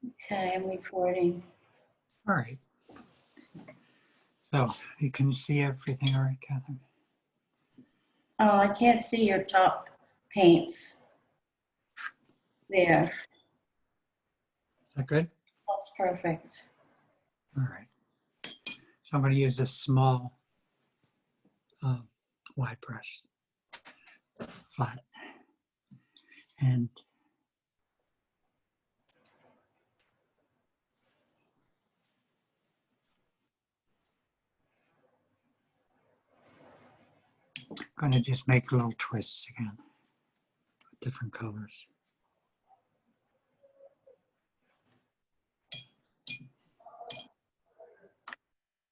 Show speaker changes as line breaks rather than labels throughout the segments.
Okay, I'm recording.
All right. So you can see everything, all right, Catherine?
Oh, I can't see your top paints. There,
Is that good?
that's perfect.
All right. So I'm going to use this small wide brush, flat, and going to just make little twists again with different colors.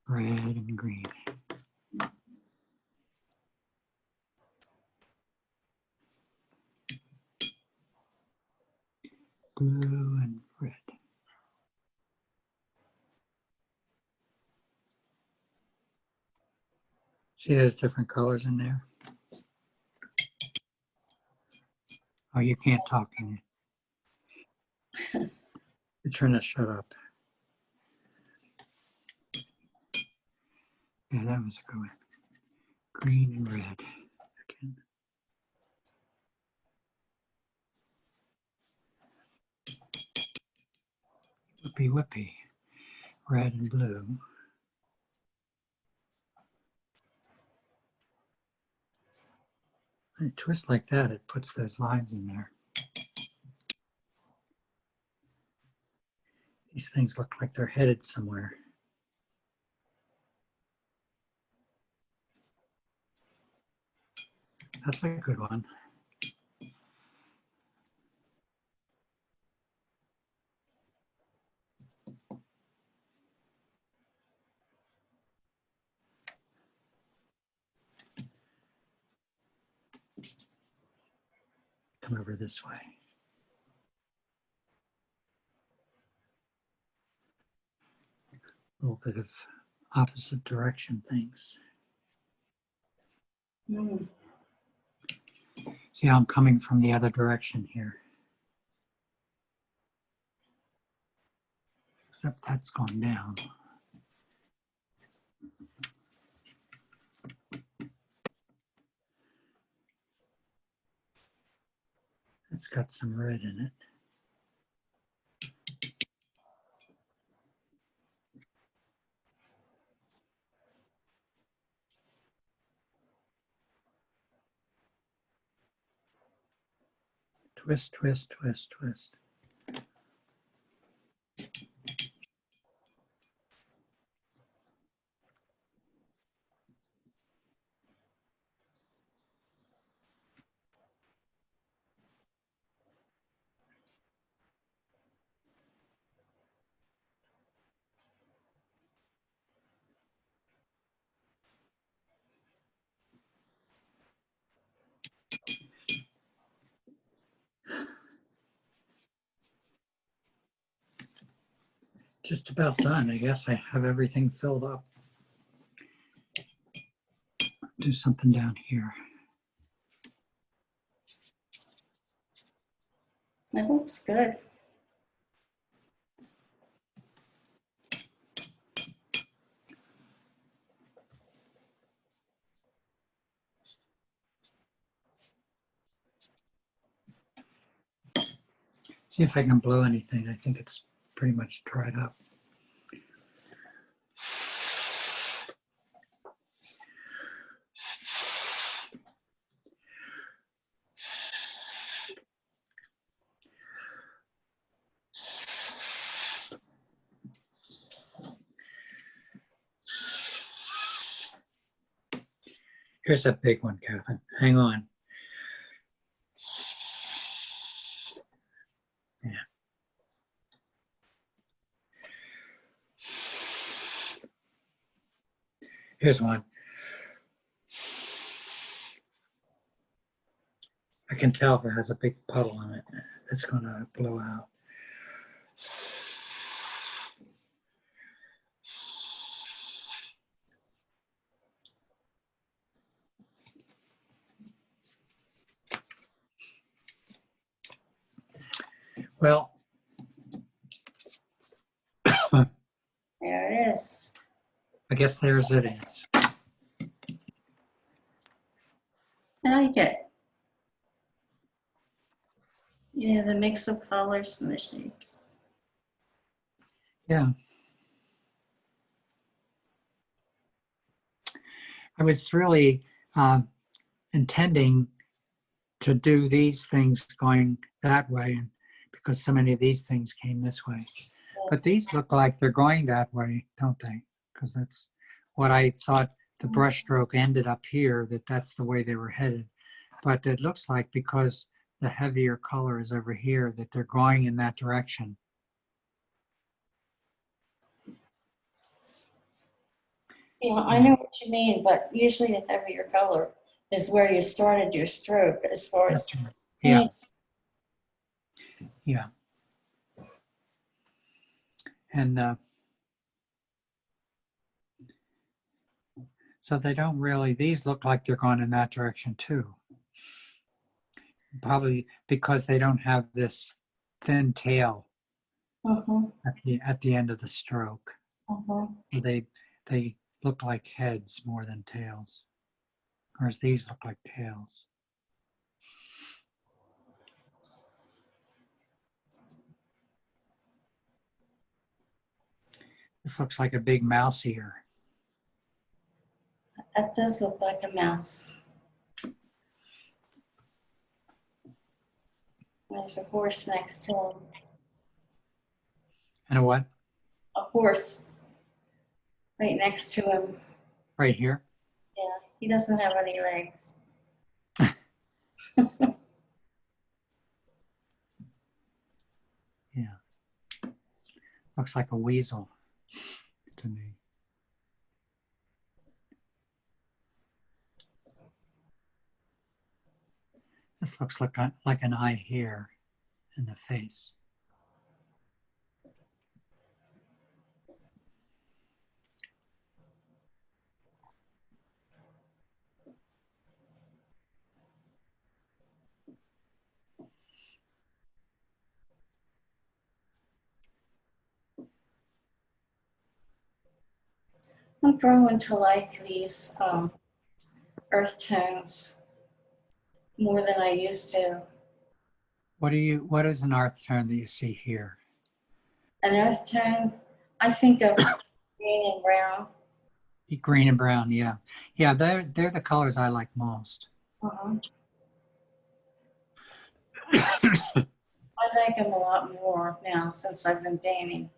Red and green. Blue and red. See those different colors in there? Oh, you can't talk, can you? You're trying to shut up. Yeah, that was a good one. Green and red. Again. Whippy whippy. Red and blue. When you twist like that, it puts those lines in there. These things look like they're headed somewhere. That's a good one. Come over this way. A little bit of opposite direction things.
Mm.
See how I'm coming from the other direction here. Except that's gone down. It's got some red in it. Twist, twist, twist, twist. Just about done. I guess I have everything filled up. Do something down here.
That looks good.
See if I can blow anything. I think it's pretty much dried up. Here's a big one, Catherine. Hang on. Yeah. Here's one. I can tell if it has a big puddle on it. It's going to blow out. Well, I guess there's it is.
I like it. Yeah, the mix of colors and the shades.
Yeah. I was really intending to do these things going that way, and because so many of these things came this way. But these look like they're going that way, don't they? Because that's what I thought the brush stroke ended up here, that's the way they were headed. But it looks like because the heavier color is over here, that they're going in that direction.
Yeah, I know what you mean, but usually the heavier color is where you started your stroke as far as
Yeah, yeah. And so they don't really, these look like they're going in that direction too. Probably because they don't have this thin tail
uh-huh,
at the end of the stroke.
uh-huh.
They look like heads more than tails, whereas these look like tails. This looks like a big mouse ear.
That does look like a mouse. There's a horse next to him.
And a what?
A horse right next to him.
Right here?
Yeah, he doesn't have any legs.
Yeah. Looks like a weasel to me. This looks like an eye here in the face.
I'm growing to like these earth tones more than I used to.
What is an earth tone that you see here?
An earth tone, I think of green and brown.
Green and brown, yeah. Yeah, they're the colors I like most.
Uh-huh. I like them a lot more now since I've been painting.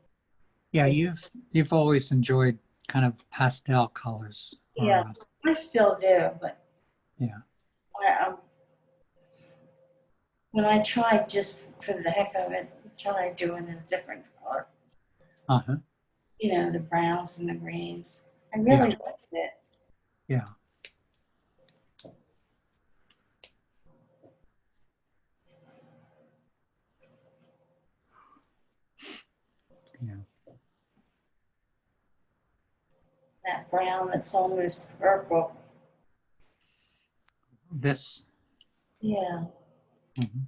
Yeah, you've always enjoyed kind of pastel colors.
Yeah, I still do, but
Yeah.
when I tried just for the heck of it, tried doing a different color,
Uh-huh.
the browns and the greens. I
Yeah.
really liked it.
Yeah. Yeah.
That brown that's almost purple.
This.
Yeah.
Mhm.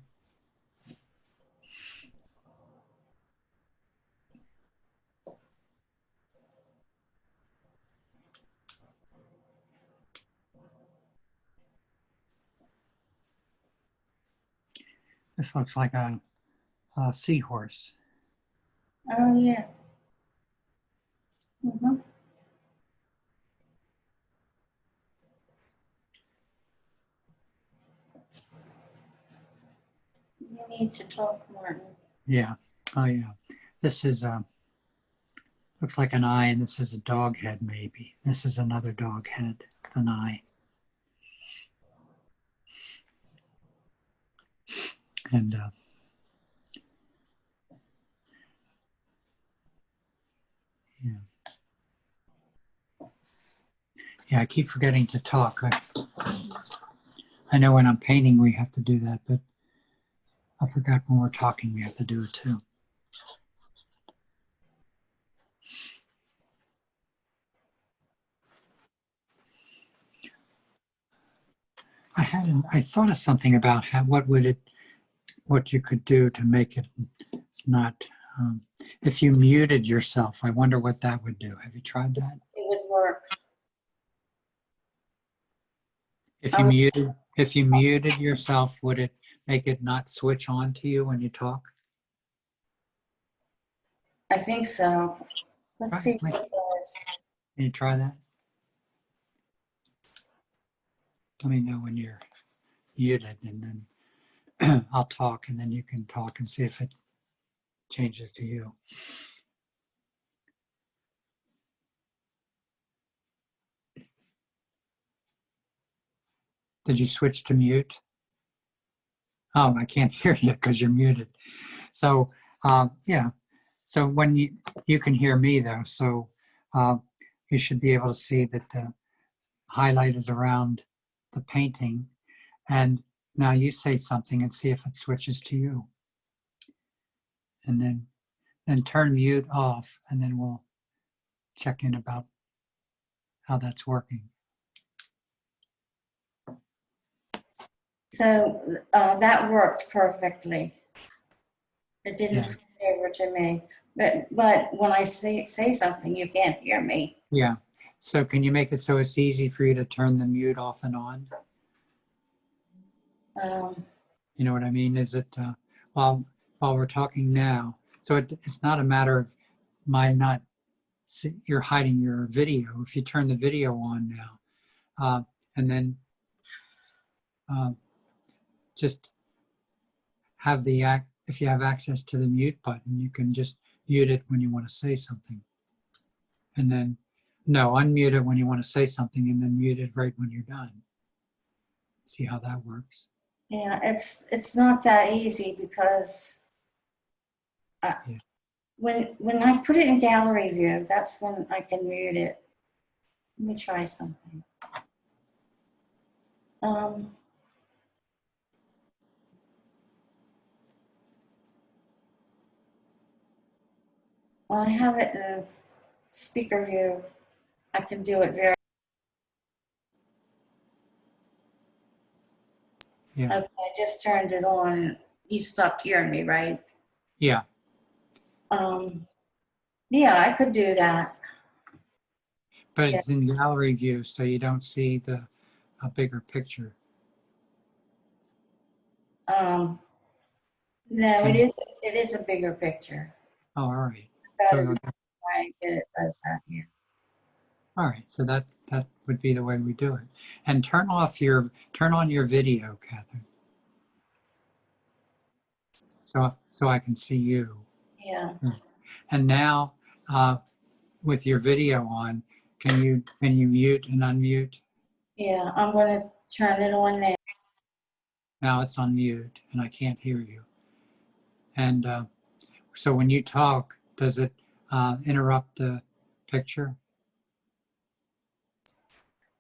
This looks like a seahorse.
Oh, yeah. Mm-hmm. You need to talk, Martin.
Yeah. Oh, yeah. This is looks like an eye, and this is a dog head, maybe. This is another dog head, an eye. And yeah. Yeah, I keep forgetting to talk. I know when I'm painting we have to do that, but I forgot when we're talking we have to do it too. I thought of something about what you could do to make it not, if you muted yourself. I wonder what that would do. Have you tried that?
It would work. Um,
if you muted yourself, would it make it not switch on to you when you talk?
I think so. Let's
Right.
see what it does.
Can you try that? Let me know when you're muted, and then I'll talk, and then you can talk and see if it changes to you. Did you switch to mute? Oh, I can't hear you because you're muted. So, yeah. So when you can hear me though, so you should be able to see that the highlight is around the painting. And now you say something and see if it switches to you. And then turn mute off, and then we'll check in about how that's working.
So that worked perfectly. It didn't
Yeah.
switch over to me. But when I say something, you can't hear me.
Yeah. So can you make it so it's easy for you to turn the mute off and on? You know what I mean? Is it while we're talking now? So it's not a matter of my not you're hiding your video. If you turn the video on now, and then just have if you have access to the mute button, you can just mute it when you want to say something, and then unmute it when you want to say something, and then mute it right when you're done. See how that works?
Yeah, it's not that easy because
Yeah.
when I put it in gallery view, that's when I can mute it. Let me try something. Well, I have it in speaker view. I can do it very.
Yeah.
Okay, I just turned it on. You stopped hearing me, right?
Yeah.
Yeah, I could do that.
But
Yeah.
it's in gallery view, so you don't see a bigger picture.
No, it is a bigger picture.
Oh, all right.
Better
So,
try and get it does that here.
all right. So that would be the way we do it. And turn on your video, Catherine. So I can see you.
Yeah.
And now, with your video on, can you mute and unmute?
Yeah, I'm going to turn it on now.
Now it's on mute, and I can't hear you. And so when you talk, does it interrupt the picture?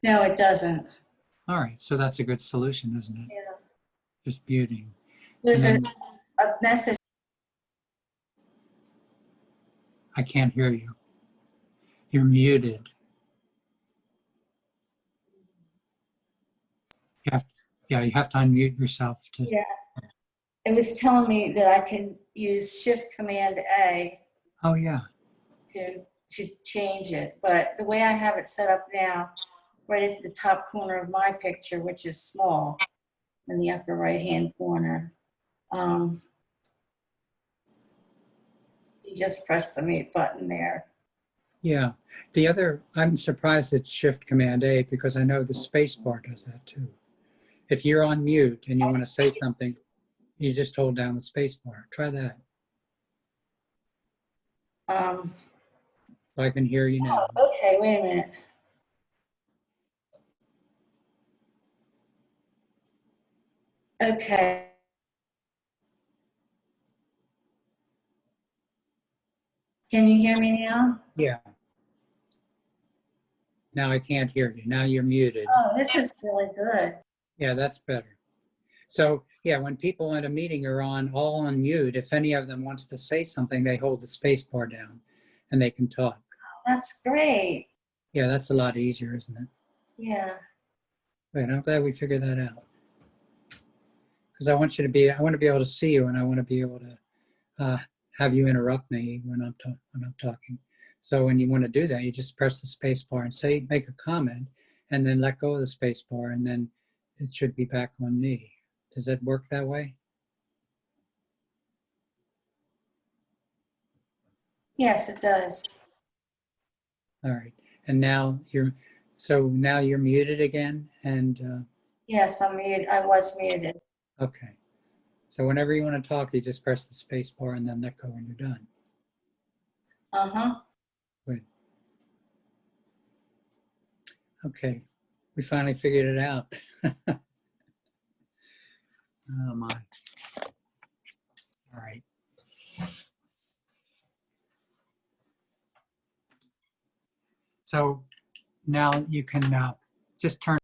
No, it doesn't.
All right, so that's a good solution, isn't it?
Yeah.
Just muting.
There's
And then
a message.
I can't hear you. You're muted. Yeah, you have to unmute yourself to.
Yeah. It was telling me that I can use Shift Command A
Oh yeah.
to change it. But the way I have it set up now, right at the top corner of my picture, which is small, in the upper right-hand corner, you just press the mute button there.
Yeah. I'm surprised it's Shift Command A because I know the space bar does that too. If you're on mute and you want to say something, you just hold down the space bar. Try that. So I can hear you now.
Okay, wait a minute. Okay. Can you hear me now?
Yeah. Now I can't hear you. Now you're muted.
Oh, this is really good.
Yeah, that's better. So yeah, when people in a meeting are all on mute, if any of them wants to say something, they hold the space bar down and they can talk.
That's great.
Yeah, that's a lot easier, isn't it?
Yeah.
Wait, I'm glad we figured that out. Because I want to be able to see you, and I want to be able to have you interrupt me when I'm talking. So when you want to do that, you just press the space bar and make a comment, and then let go of the space bar, and then it should be back on me. Does it work that way?
Yes, it does.
All right. And now now you're muted again. And
Yes, I'm muted. I was muted.
okay. So whenever you want to talk, you just press the space bar and then let go when you're done.
Uh-huh.
Good. Okay. We finally figured it out. Oh my. All right. So now you can just turn